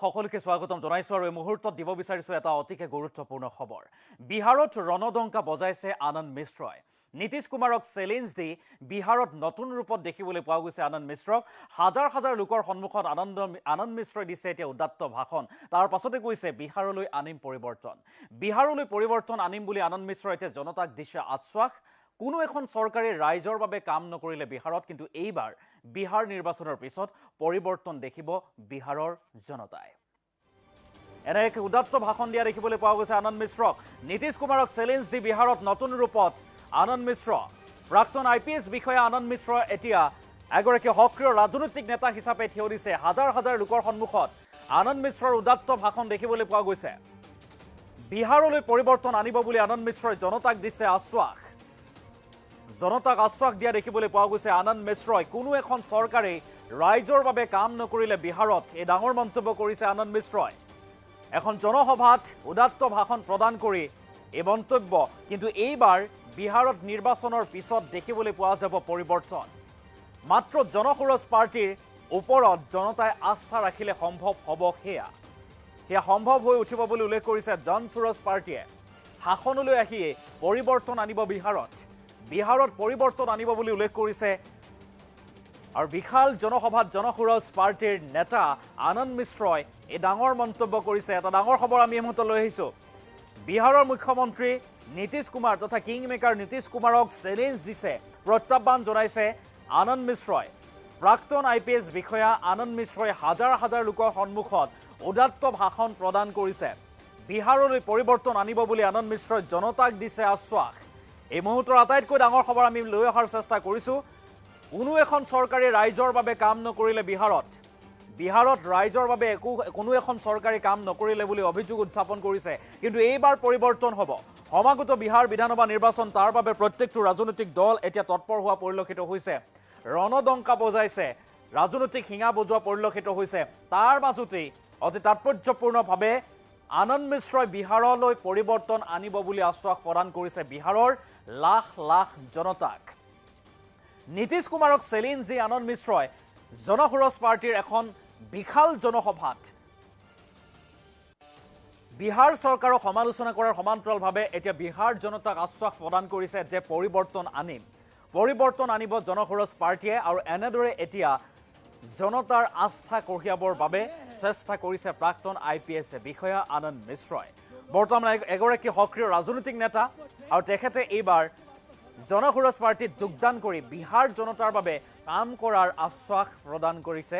সকলোকে স্বাগতম জনাইছো আৰু এই মুহূৰ্তত দিব বিচাৰিছো এটা অতিকে গুৰুত্বপূৰ্ণ খবৰ। বিহাৰত ৰণদংকা বজাইছে আনন্দ মিশ্ৰই। নীতিশ কুমাৰক চ্যালেঞ্জ দি বিহাৰত নতুন ৰূপত দেখিবলৈ পোৱা গৈছে আনন্দ মিশ্ৰক। হাজাৰ হাজাৰ লোকৰ সন্মুখত আনন্দ মিশ্ৰই দিছে এতিয়া উদাত্ত ভাষণ। তাৰ পাছতে কৈছে বিহাৰলৈ আনিম পৰিৱৰ্তন। বিহাৰলৈ পৰিৱৰ্তন আনিম বুলি আনন্দ মিশ্ৰই এতিয়া জনতাক দিছে আশ্বাস। কোনো এখন চৰকাৰে ৰাইজৰ বাবে কাম নকৰিলে বিহাৰত, কিন্তু এইবাৰ বিহাৰ নিৰ্বাচনৰ পিছত পৰিৱৰ্তন দেখিব বিহাৰৰ জনতাই। এনে এক উদাত্ত ভাষণ দিয়া দেখিবলৈ পোৱা গৈছে আনন্দ মিশ্ৰক। নীতিশ কুমাৰক চ্যালেঞ্জ দি বিহাৰত নতুন ৰূপত আনন্দ মিশ্ৰ। প্ৰাক্তন IPS বিষয়া আনন্দ মিশ্ৰ এতিয়া এগৰাকী সক্ৰিয় ৰাজনৈতিক নেতা হিচাপে থিয় দিছে। হাজাৰ হাজাৰ লোকৰ সন্মুখত আনন্দ মিশ্ৰৰ উদাত্ত ভাষণ দেখিবলৈ পোৱা গৈছে। বিহাৰলৈ পৰিৱৰ্তন আনিব বুলি আনন্দ মিশ্ৰই জনতাক দিছে আশ্বাস। জনতাক আশ্বাস দিয়া দেখিবলৈ পোৱা গৈছে আনন্দ মিশ্ৰই। কোনো এখন চৰকাৰে ৰাইজৰ বাবে কাম নকৰিলে বিহাৰত, এই ডাঙৰ মন্তব্য কৰিছে আনন্দ মিশ্ৰই। এখন জনসভাত উদাত্ত ভাষণ প্ৰদান কৰি এই মন্তব্য। কিন্তু এইবাৰ বিহাৰত নিৰ্বাচনৰ পিছত দেখিবলৈ পোৱা যাব পৰিৱৰ্তন। মাত্ৰ জনসুৰজ পাৰ্টিৰ ওপৰত জনতাই আস্থা ৰাখিলে সম্ভৱ হ'ব। সেয়া সম্ভৱ হৈ উঠিব বুলি উল্লেখ কৰিছে জনসুৰজ পাৰ্টিয়ে। শাসনলৈ আহিয়ে পৰিৱৰ্তন আনিব বিহাৰত পৰিৱৰ্তন আনিব বুলি উল্লেখ কৰিছে। আৰু বিশাল জনসভাত জনসুৰজ পাৰ্টিৰ নেতা আনন্দ মিশ্ৰই এই ডাঙৰ মন্তব্য কৰিছে। এটা ডাঙৰ খবৰ আমি এই মুহূৰ্তত লৈ আহিছোঁ। বিহাৰৰ মুখ্যমন্ত্ৰী নীতিশ কুমাৰ তথা কিং মেকাৰ নীতিশ কুমাৰক চ্যালেঞ্জ দিছে, প্ৰত্যাহ্বান জনাইছে আনন্দ মিশ্ৰই। প্ৰাক্তন IPS বিষয়া আনন্দ মিশ্ৰই হাজাৰ হাজাৰ লোকৰ সন্মুখত উদাত্ত ভাষণ প্ৰদান কৰিছে। বিহাৰলৈ পৰিৱৰ্তন আনিব বুলি আনন্দ মিশ্ৰই জনতাক দিছে আশ্বাস। এই মুহূৰ্তৰ আটাইতকৈ ডাঙৰ খবৰ আমি লৈ অহাৰ চেষ্টা কৰিছোঁ। কোনো এখন চৰকাৰে ৰাইজৰ বাবে কাম নকৰিলে বিহাৰত ৰাইজৰ বাবে কোনো এখন চৰকাৰে কাম নকৰিলে বুলি অভিযোগ উত্থাপন কৰিছে। কিন্তু এইবাৰ পৰিৱৰ্তন হ'ব। সমাগত বিহাৰ বিধানসভা নিৰ্বাচন, তাৰ বাবে প্ৰত্যেকটো ৰাজনৈতিক দল এতিয়া তৎপৰ হোৱা পৰিলক্ষিত হৈছে। ৰণদংকা বজাইছে, ৰাজনৈতিক শিঙা বজোৱা পৰিলক্ষিত হৈছে। তাৰ মাজতেই অতি তাৎপৰ্যপূৰ্ণভাৱে আনন্দ মিশ্ৰই বিহাৰলৈ পৰিৱৰ্তন আনিব বুলি আশ্বাস প্ৰদান কৰিছে বিহাৰৰ লাখ লাখ জনতাক। নীতিশ কুমাৰক চ্যালেঞ্জ দি আনন্দ মিশ্ৰই জনসুৰজ পাৰ্টিৰ এখন বিশাল জনসভাত বিহাৰ চৰকাৰক সমালোচনা কৰাৰ সমান্তৰালভাৱে এতিয়া বিহাৰ জনতাক আশ্বাস প্ৰদান কৰিছে যে পৰিৱৰ্তন আনিব জনসুৰজ পাৰ্টিয়ে। আৰু এনেদৰে এতিয়া জনতাৰ আস্থা কঢ়িয়াবৰ বাবে চেষ্টা কৰিছে প্ৰাক্তন IPS বিষয়া আনন্দ মিশ্ৰই। বৰ্তমান এগৰাকী সক্ৰিয় ৰাজনৈতিক নেতা, আৰু তেখেতে এইবাৰ জনসুৰজ পাৰ্টিত যোগদান কৰি বিহাৰ জনতাৰ বাবে কাম কৰাৰ আশ্বাস প্ৰদান কৰিছে।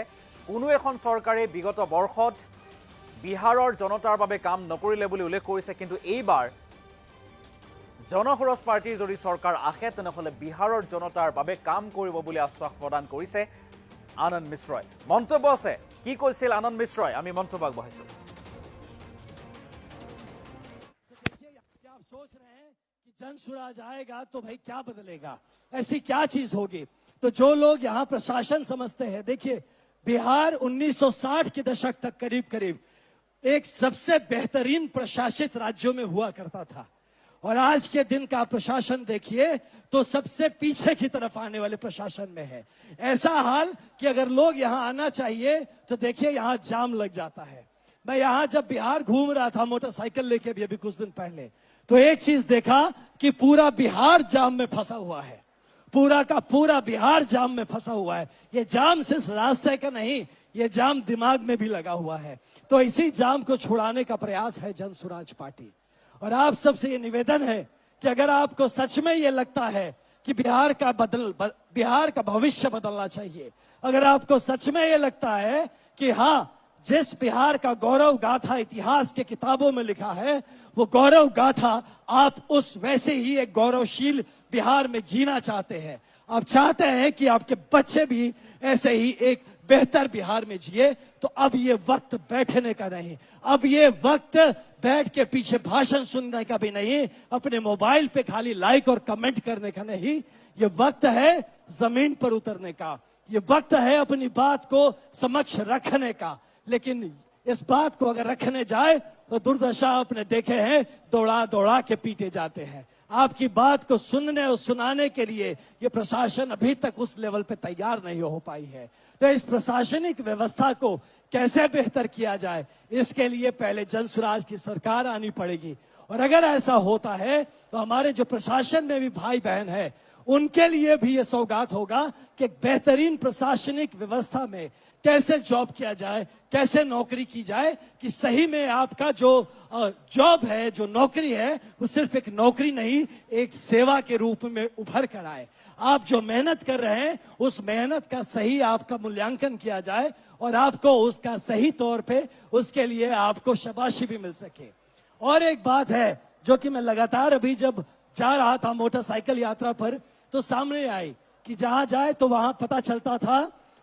কোনো এখন চৰকাৰে বিগত বৰ্ষত বিহাৰৰ জনতাৰ বাবে কাম নকৰিলে বুলি উল্লেখ কৰিছে, কিন্তু এইবাৰ জনসুৰজ পাৰ্টিৰ যদি চৰকাৰ আহে তেনেহ'লে বিহাৰৰ জনতাৰ বাবে কাম কৰিব বুলি আশ্বাস প্ৰদান কৰিছে আনন্দ মিশ্ৰই। মন্তব্য আছে, কি কৈছিল আনন্দ মিশ্ৰই, আমি মন্তব্য আগবঢ়াইছোঁ। जनसुराज आएगा तो भाई क्या बदलेगा, ऐसी क्या चीज होगी? तो जो लोग यहाँ प्रशासन समझते हैं, देखिए बिहार 1960 के दशक तक करीब एक सबसे बेहतरीन प्रशासित राज्यों में हुआ करता था, और आज के दिन का प्रशासन देखिए तो सबसे पीछे की तरफ आने वाले प्रशासन में है। ऐसा हाल कि अगर लोग यहाँ आना चाहिए तो देखिए यहाँ जाम लग जाता है। मैं यहाँ जब बिहार घूम रहा था मोटरसाइकिल लेके अभी कुछ दिन पहले, तो एक चीज देखा कि पूरा बिहार जाम में फंसा हुआ है। पूरा का पूरा बिहार जाम में फंसा हुआ है। ये जाम सिर्फ रास्ते का नहीं, ये जाम दिमाग में भी लगा हुआ है। तो इसी जाम को छुड़ाने का प्रयास है जनसुराज पार्टी। और आप सबसे ये निवेदन है कि अगर आपको सच में ये लगता है कि बिहार का भविष्य बदलना चाहिए, अगर आपको सच में ये लगता है कि हाँ, जिस बिहार का गौरव गाथा इतिहास के किताबों में लिखा है, वो गौरव गाथा आप उस वैसे ही एक गौरवशील बिहार में जीना चाहते हैं। आप चाहते हैं कि आपके बच्चे भी ऐसे ही एक बेहतर बिहार में जिए, तो अब ये वक्त बैठने का नहीं, अब ये वक्त बैठ के पीछे भाषण सुनने का भी नहीं, अपने मोबाइल पे खाली लाइक और कमेंट करने का नहीं, ये वक्त है जमीन पर उतरने का, ये वक्त है अपनी बात को समक्ष रखने का। लेकिन इस बात को अगर रखने जाए तो दुर्दशा आपने देखे हैं, दौड़ा के पीटे जाते हैं। आपकी बात को सुनने और सुनाने के लिए ये प्रशासन अभी तक उस लेवल पे तैयार नहीं हो पाई है। तो इस प्रशासनिक व्यवस्था को कैसे बेहतर किया जाए, इसके लिए पहले जनसुराज की सरकार आनी पड़ेगी। और अगर ऐसा होता है तो हमारे जो प्रशासन में भी भाई बहन है उनके लिए भी ये सौगात होगा कि बेहतरीन प्रशासनिक व्यवस्था में कैसे जॉब किया जाए, कैसे नौकरी की जाए कि सही में आपका जो जॉब है, जो नौकरी है, वो सिर्फ एक नौकरी नहीं, एक सेवा के रूप में उभर कर आए। आप जो मेहनत कर रहे हैं उस मेहनत का सही आपका मूल्यांकन किया जाए और आपको उसका सही तौर पे उसके लिए आपको शाबाशी भी मिल सके। और एक बात है जो कि मैं लगातार अभी जब जा रहा था मोटरसाइकिल यात्रा पर तो सामने आई कि जहां जाए तो वहां पता चलता था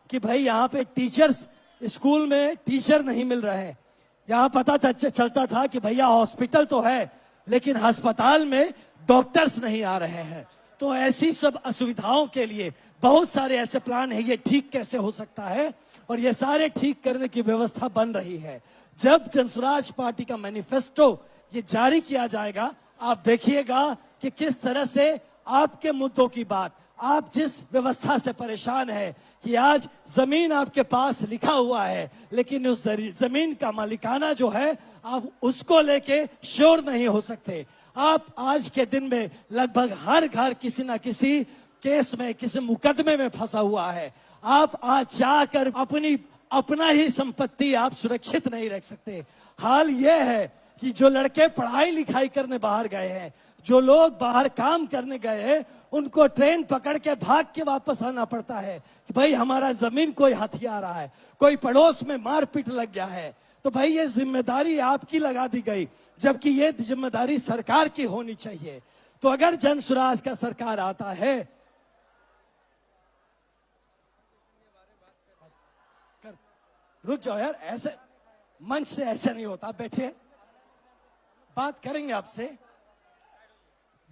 कि भाई यहाँ पे टीचर्स, स्कूल में टीचर नहीं मिल रहे हैं। यहाँ पता चलता था कि भैया हॉस्पिटल तो है लेकिन अस्पताल में डॉक्टर्स नहीं आ रहे हैं। तो ऐसी सब असुविधाओं के लिए बहुत सारे ऐसे प्लान है, ये ठीक कैसे हो सकता है और ये सारे ठीक करने की व्यवस्था बन रही है। जब जनसुराज पार्टी का मैनिफेस्टो ये जारी किया जाएगा, आप देखिएगा कि किस तरह से आपके मुद्दों की बात, आप जिस व्यवस्था से परेशान है कि आज जमीन आपके पास लिखा हुआ है लेकिन उस जमीन का मालिकाना जो है आप उसको लेके श्योर नहीं हो सकते। आप आज के दिन में लगभग हर घर किसी ना किसी केस में, किसी मुकदमे में फंसा हुआ है। आप आज जाकर अपना ही संपत्ति आप सुरक्षित नहीं रख सकते। हाल यह है कि जो लड़के पढ़ाई लिखाई करने बाहर गए हैं, जो लोग बाहर काम करने गए हैं, उनको ट्रेन पकड़ के भाग के वापस आना पड़ता है कि भाई हमारा जमीन कोई हथिया रहा है, कोई पड़ोस में मारपीट लग गया है। तो भाई ये जिम्मेदारी आपकी लगा दी गई, जबकि ये जिम्मेदारी सरकार की होनी चाहिए। तो अगर जनसुराज का सरकार आता है, रुक जाओ यार, ऐसे मंच से ऐसे नहीं होता, बैठिए, बात करेंगे आपसे।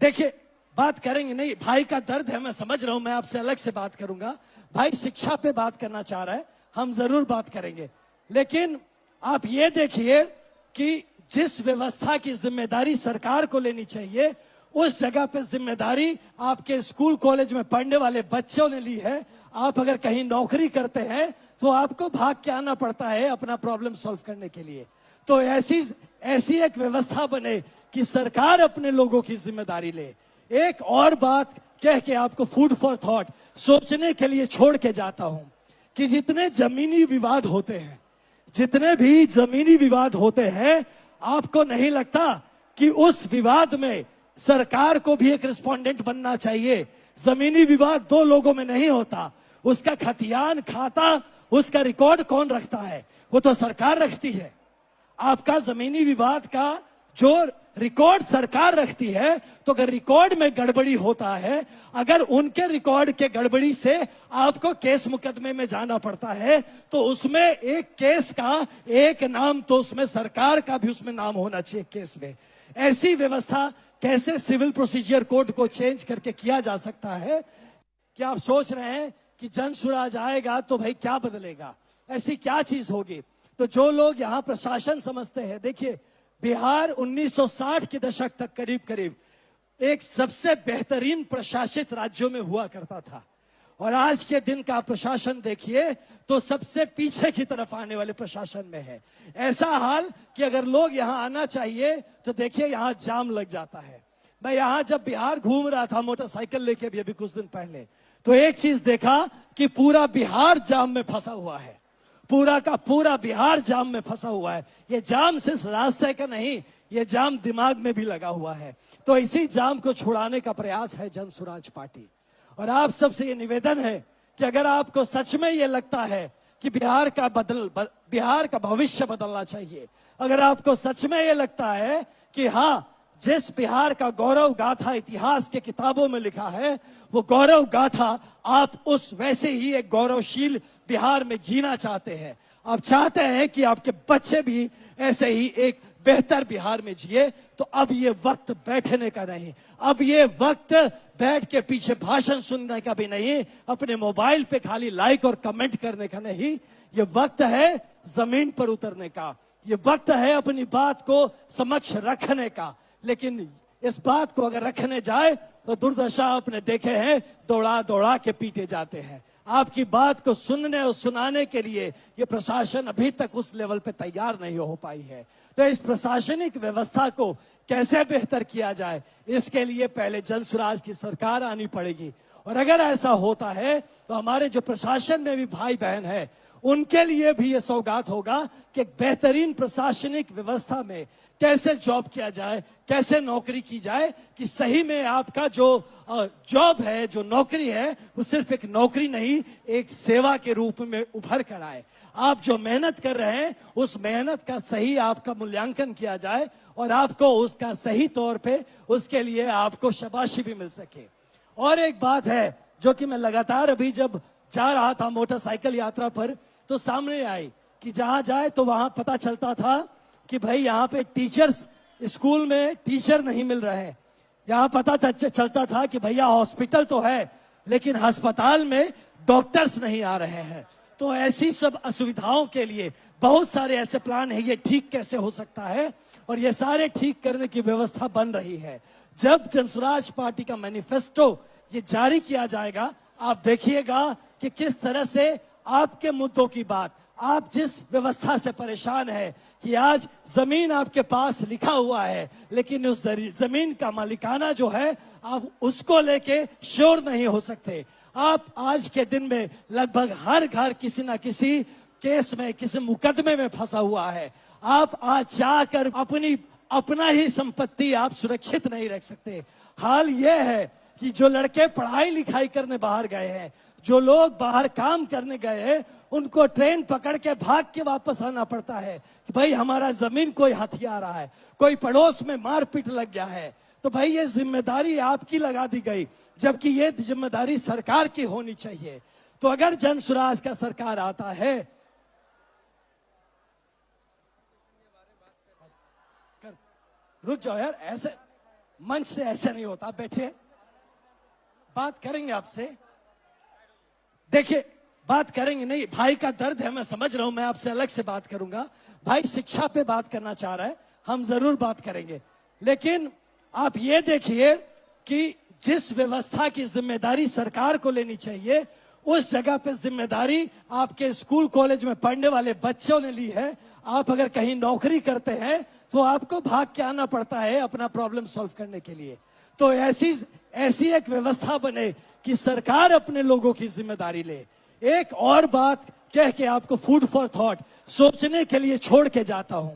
देखिए बात करेंगे, नहीं भाई का दर्द है, मैं समझ रहा हूं, मैं आपसे अलग से बात करूंगा। भाई शिक्षा पे बात करना चाह रहा है, हम जरूर बात करेंगे। लेकिन आप ये देखिए कि जिस व्यवस्था की जिम्मेदारी सरकार को लेनी चाहिए उस जगह पे जिम्मेदारी आपके स्कूल कॉलेज में पढ़ने वाले बच्चों ने ली है। आप अगर कहीं नौकरी करते हैं तो आपको भाग के आना पड़ता है अपना प्रॉब्लम सॉल्व करने के लिए। तो ऐसी एक व्यवस्था बने कि सरकार अपने लोगों की जिम्मेदारी ले। एक और बात कह के आपको फूड फॉर थॉट सोचने के लिए छोड़ के जाता हूं कि जितने जमीनी विवाद होते हैं, जितने भी जमीनी विवाद होते हैं, आपको नहीं लगता कि उस विवाद में सरकार को भी एक रिस्पोंडेंट बनना चाहिए? जमीनी विवाद दो लोगों में नहीं होता, उसका खतियान खाता, उसका रिकॉर्ड कौन रखता है? वो तो सरकार रखती है। आपका जमीनी विवाद का जो रिकॉर्ड सरकार रखती है, तो अगर रिकॉर्ड में गड़बड़ी होता है, अगर उनके रिकॉर्ड के गड़बड़ी से आपको केस मुकदमे में जाना पड़ता है, तो उसमें एक केस का एक नाम, तो उसमें सरकार का भी उसमें नाम होना चाहिए केस में। ऐसी व्यवस्था कैसे सिविल प्रोसीजर कोड को चेंज करके किया जा सकता है? क्या आप सोच रहे हैं कि जनसुराज आएगा तो भाई क्या बदलेगा, ऐसी क्या चीज होगी? तो जो लोग यहाँ प्रशासन समझते हैं, देखिए बिहार 1960 के दशक तक करीब करीब एक सबसे बेहतरीन प्रशासित राज्यों में हुआ करता था, और आज के दिन का प्रशासन देखिए तो सबसे पीछे की तरफ आने वाले प्रशासन में है। ऐसा हाल कि अगर लोग यहाँ आना चाहिए तो देखिए यहाँ जाम लग जाता है। मैं यहाँ जब बिहार घूम रहा था मोटरसाइकिल लेके भी अभी कुछ दिन पहले, तो एक चीज देखा कि पूरा बिहार जाम में फंसा हुआ है, पूरा का पूरा बिहार जाम में फंसा हुआ है। ये जाम सिर्फ रास्ते का नहीं, ये जाम दिमाग में भी लगा हुआ है। तो इसी जाम को छुड़ाने का प्रयास है जनसुराज पार्टी। और आप सबसे ये निवेदन है कि अगर आपको सच में ये लगता है कि बिहार का भविष्य बदलना चाहिए, अगर आपको सच में ये लगता है कि हाँ, जिस बिहार का गौरव गाथा इतिहास के किताबों में लिखा है, वो गौरव गाथा आप उस वैसे ही एक गौरवशील बिहार में जीना चाहते हैं, आप चाहते हैं कि आपके बच्चे भी ऐसे ही एक बेहतर बिहार में जिए, तो अब ये वक्त बैठने का नहीं, अब ये वक्त बैठ के पीछे भाषण सुनने का भी नहीं, अपने मोबाइल पे खाली लाइक और कमेंट करने का नहीं, ये वक्त है जमीन पर उतरने का, ये वक्त है अपनी बात को समक्ष रखने का। लेकिन इस बात को अगर रखने जाए तो दुर्दशा आपने देखे हैं, दौड़ा दौड़ा के पीटे जाते हैं। आपकी बात को सुनने और सुनाने के लिए ये प्रशासन अभी तक उस लेवल पे तैयार नहीं हो पाई है। तो इस प्रशासनिक व्यवस्था को कैसे बेहतर किया जाए, इसके लिए पहले जनसुराज की सरकार आनी पड़ेगी। और अगर ऐसा होता है तो हमारे जो प्रशासन में भी भाई बहन है, उनके लिए भी ये सौगात होगा कि एक बेहतरीन प्रशासनिक व्यवस्था में कैसे जॉब किया जाए, कैसे नौकरी की जाए, कि सही में आपका जो जॉब है, जो नौकरी है, वो सिर्फ एक नौकरी नहीं, एक सेवा के रूप में उभर कर आए। आप जो मेहनत कर रहे हैं, उस मेहनत का सही आपका मूल्यांकन किया जाए और आपको उसका सही तौर पे उसके लिए आपको शाबाशी भी मिल सके। और एक बात है जो कि मैं लगातार अभी जब जा रहा था मोटरसाइकिल यात्रा पर, तो सामने आई कि जहां जाए तो वहां पता चलता था कि भाई यहाँ पे टीचर्स, स्कूल में टीचर नहीं मिल रहे हैं। यहाँ पता चलता था कि भैया हॉस्पिटल तो है लेकिन अस्पताल में डॉक्टर्स नहीं आ रहे हैं। तो ऐसी सब असुविधाओं के लिए बहुत सारे ऐसे प्लान है, ये ठीक कैसे हो सकता है, और ये सारे ठीक करने की व्यवस्था बन रही है। जब जनसुराज पार्टी का मैनिफेस्टो ये जारी किया जाएगा, आप देखिएगा कि किस तरह से आपके मुद्दों की बात, आप जिस व्यवस्था से परेशान है कि आज जमीन आपके पास लिखा हुआ है लेकिन उस जमीन का मालिकाना जो है आप उसको लेके श्योर नहीं हो सकते। आप आज के दिन में लगभग हर घर किसी ना किसी केस में, किसी मुकदमे में फंसा हुआ है। आप आज जाकर अपना ही संपत्ति आप सुरक्षित नहीं रख सकते। हाल यह है कि जो लड़के पढ़ाई लिखाई करने बाहर गए हैं, जो लोग बाहर काम करने गए हैं, उनको ट्रेन पकड़ के भाग के वापस आना पड़ता है कि भाई हमारा जमीन कोई हथिया रहा है, कोई पड़ोस में मारपीट लग गया है। तो भाई ये जिम्मेदारी आपकी लगा दी गई, जबकि ये जिम्मेदारी सरकार की होनी चाहिए। तो अगर जनसुराज का सरकार आता है, रुक जाओ यार, ऐसे मंच से ऐसे नहीं होता, बैठिए, बात करेंगे आपसे। देखिए बात करेंगे, नहीं भाई का दर्द है, मैं समझ रहा हूं, मैं आपसे अलग से बात करूंगा। भाई शिक्षा पे बात करना चाह रहा है, हम जरूर बात करेंगे। लेकिन आप ये देखिए कि जिस व्यवस्था की जिम्मेदारी सरकार को लेनी चाहिए, उस जगह पे जिम्मेदारी आपके स्कूल कॉलेज में पढ़ने वाले बच्चों ने ली है। आप अगर कहीं नौकरी करते हैं तो आपको भाग के आना पड़ता है अपना प्रॉब्लम सॉल्व करने के लिए। तो ऐसी एक व्यवस्था बने कि सरकार अपने लोगों की जिम्मेदारी ले। एक और बात कह के आपको फूड फॉर थॉट, सोचने के लिए छोड़ के जाता हूं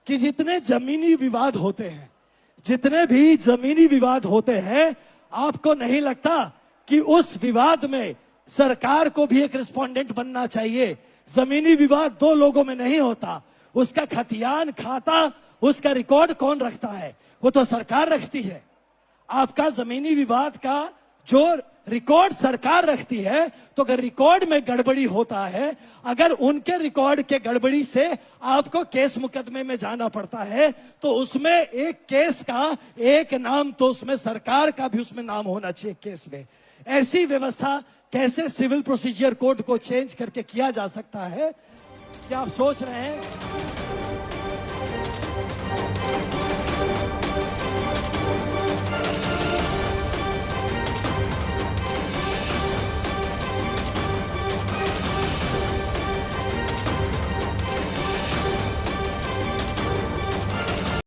कि जितने जमीनी विवाद होते हैं, जितने भी जमीनी विवाद होते हैं, आपको नहीं लगता कि उस विवाद में सरकार को भी एक रिस्पोंडेंट बनना चाहिए? जमीनी विवाद दो लोगों में नहीं होता, उसका खतियान खाता, उसका रिकॉर्ड कौन रखता है? वो तो सरकार रखती है। आपका जमीनी विवाद का जो रिकॉर्ड सरकार रखती है, तो अगर रिकॉर्ड में गड़बड़ी होता है, अगर उनके रिकॉर्ड के गड़बड़ी से आपको केस मुकदमे में जाना पड़ता है, तो उसमें एक केस का एक नाम, तो उसमें सरकार का भी उसमें नाम होना चाहिए केस में। ऐसी व्यवस्था कैसे सिविल प्रोसीजर कोड को चेंज करके किया जा सकता है? क्या आप सोच रहे हैं?